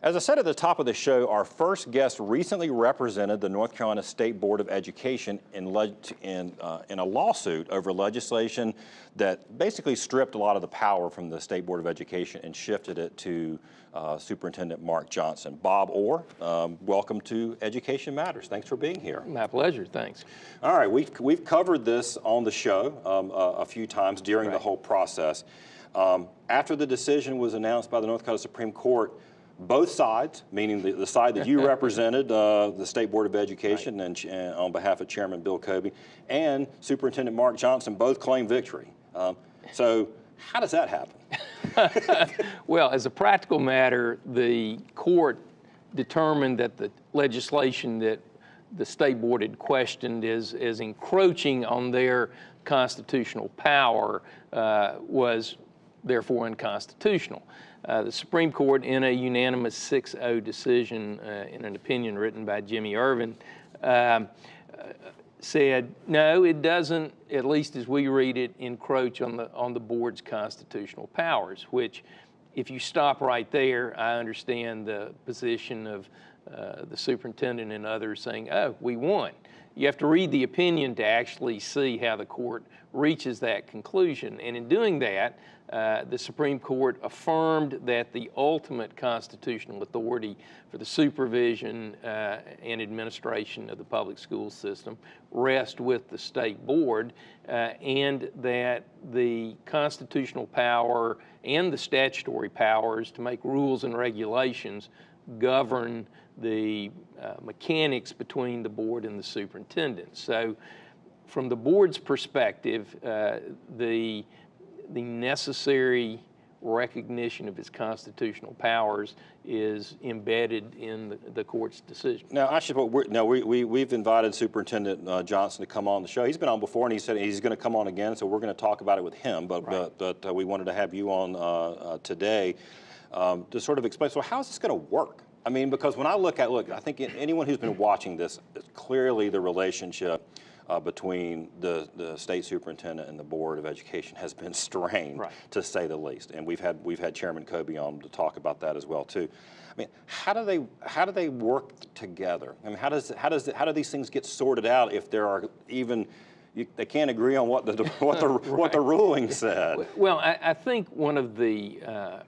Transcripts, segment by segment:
As I said at the top of the show, our first guest recently represented the North Carolina State Board of Education in a lawsuit over legislation that basically stripped a lot of the power from the State Board of Education and shifted it to Superintendent Mark Johnson. Bob Orr, welcome to Education Matters. Thanks for being here. My pleasure, thanks. All right, we've covered this on the show a few times during the whole process. After the decision was announced by the North Carolina Supreme Court, both sides, meaning the side that you represented, the State Board of Education, and on behalf of Chairman Bill Kobe, and Superintendent Mark Johnson, both claimed victory. So how does that happen? Well, as a practical matter, the court determined that the legislation that the State Board had questioned as encroaching on their constitutional power was therefore unconstitutional. The Supreme Court, in a unanimous 6-0 decision in an opinion written by Jimmy Irvin, said, no, it doesn't, at least as we read it, encroach on the board's constitutional powers, which, if you stop right there, I understand the position of the superintendent and others saying, oh, we won. You have to read the opinion to actually see how the court reaches that conclusion. And in doing that, the Supreme Court affirmed that the ultimate constitutional authority for the supervision and administration of the public school system rests with the State Board, and that the constitutional power and the statutory powers to make rules and regulations govern the mechanics between the board and the superintendent. So from the board's perspective, the necessary recognition of its constitutional powers is embedded in the court's decision. Now, we've invited Superintendent Johnson to come on the show. He's been on before, and he said he's going to come on again, so we're going to talk about it with him. But we wanted to have you on today to sort of explain. So, how is this going to work? I mean, because when I I think anyone who's been watching this, clearly the relationship between the state superintendent and the Board of Education has been strained, to say the least. And we've had Chairman Kobe on to talk about that as well too. I mean, how do they work together? I mean, how do these things get sorted out if there are even they can't agree on what the ruling said? Well, I think one of the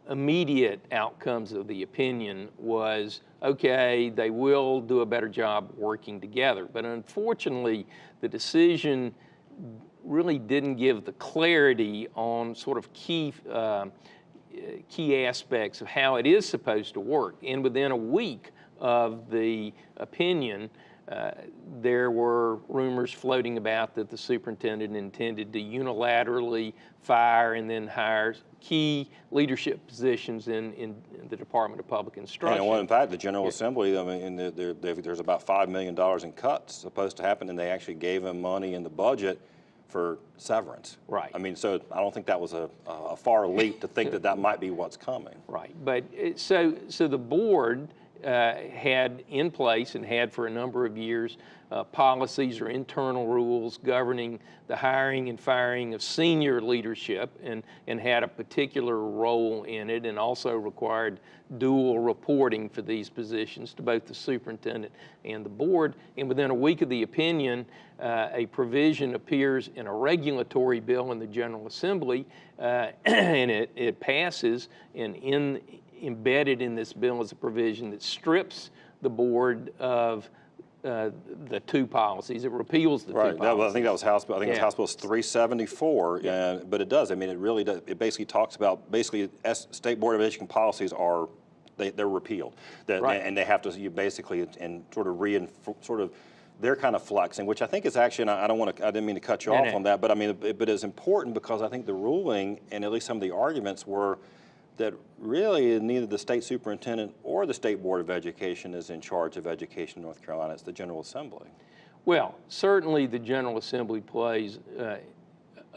immediate outcomes of the opinion was, okay, they will do a better job working together. But unfortunately, the decision really didn't give the clarity on sort of key aspects of how it is supposed to work. And within a week of the opinion, there were rumors floating about that the superintendent intended to unilaterally fire and then hire key leadership positions in the Department of Public Instruction. And well, in fact, the General Assembly, I mean, there's about $5 million in cuts supposed to happen, and they actually gave them money in the budget for severance. Right. I mean, so I don't think that was a far leap to think that might be what's coming. Right. But so the board had in place and had for a number of years policies or internal rules governing the hiring and firing of senior leadership, and had a particular role in it, and also required dual reporting for these positions to both the superintendent and the board. And within a week of the opinion, a provision appears in a regulatory bill in the General Assembly, and it passes, and embedded in this bill is a provision that strips the board of the two policies. It repeals the two policies. I think that was House Bill. I think it was House Bill 374. But it does. I mean, it really does. It basically talks about State Board of Education policies are they're repealed, and they have to basically and sort of they're kind of flexing, which I think is actually, and I didn't mean to cut you off on that, but I mean, but it's important because I think the ruling and at least some of the arguments were that really neither the state superintendent or the State Board of Education is in charge of education in North Carolina. It's the General Assembly. Well, certainly the General Assembly plays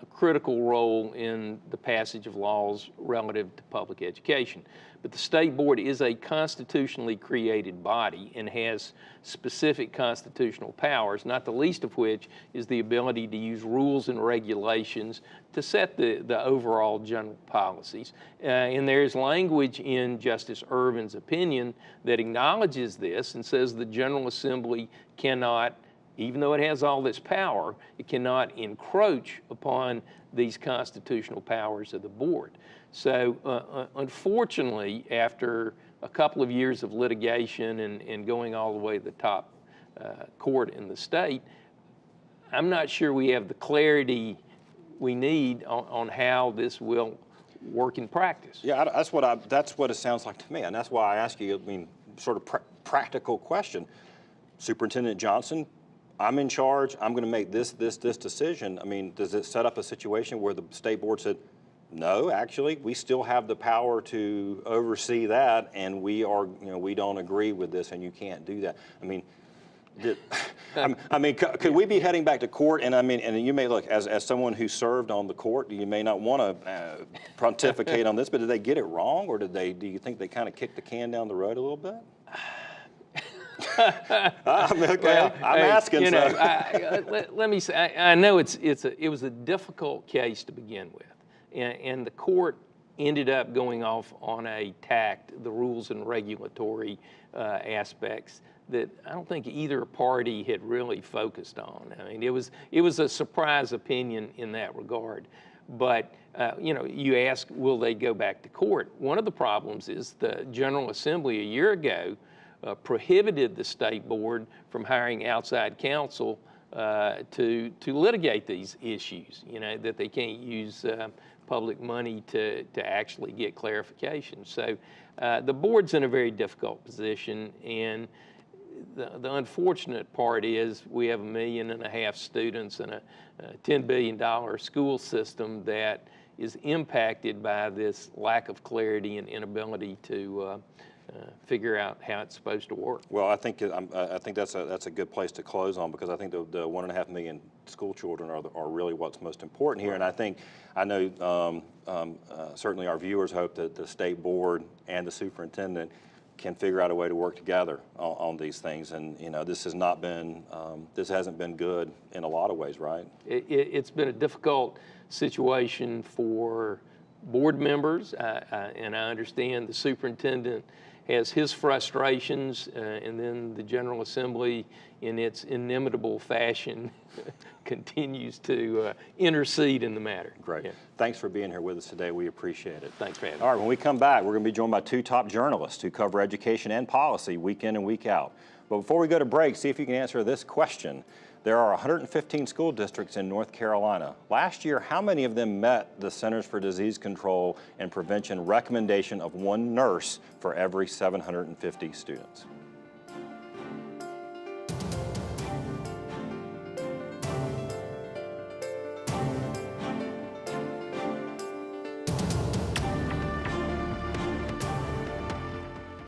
a critical role in the passage of laws relative to public education. But the state board is a constitutionally created body and has specific constitutional powers, not the least of which is the ability to use rules and regulations to set the overall general policies. And there's language in Justice Irvin's opinion that acknowledges this and says the General Assembly cannot, even though it has all this power, it cannot encroach upon these constitutional powers of the board. So unfortunately, after a couple of years of litigation and going all the way to the top court in the state, I'm not sure we have the clarity we need on how this will work in practice. Yeah, that's what it sounds like to me, and that's why I ask you, I mean, sort of practical question. Superintendent Johnson, I'm in charge, I'm going to make this decision. I mean, does it set up a situation where the state board said, no, actually, we still have the power to oversee that, and we don't agree with this, and you can't do that? I mean, could we be heading back to court? And I mean, and you may look as someone who served on the court, you may not want to pontificate on this, but did they get it wrong, or do you think they kind of kicked the can down the road a little bit? Well, I'm asking. You know, let me say, I know it was a difficult case to begin with, and the court ended up going off on a tact, the rules and regulatory aspects that I don't think either party had really focused on. I mean, it was a surprise opinion in that regard. But you know, you ask, will they go back to court? One of the problems is the General Assembly a year ago prohibited the state board from hiring outside counsel to litigate these issues. You know, that they can't use public money to actually get clarification. So the board's in a very difficult position, and the unfortunate part is we have 1.5 million students and a $10 billion school system that is impacted by this lack of clarity and inability to figure out how it's supposed to work. Well, I think that's a good place to close on, because I think the 1.5 million school children are really what's most important here. And I know certainly our viewers hope that the state board and the superintendent can figure out a way to work together on these things. And you know, this hasn't been good in a lot of ways, right? It's been a difficult situation for board members, and I understand the superintendent has his frustrations, and then the General Assembly, in its inimitable fashion, continues to intercede in the matter. Great. Yeah. Thanks for being here with us today. We appreciate it. Thanks for having me. All right, when we come back, we're going to be joined by 2 top journalists who cover education and policy week in and week out. But before we go to break, see if you can answer this question. There are 115 school districts in North Carolina. Last year, how many of them met the Centers for Disease Control and Prevention recommendation of 1 nurse for every 750 students?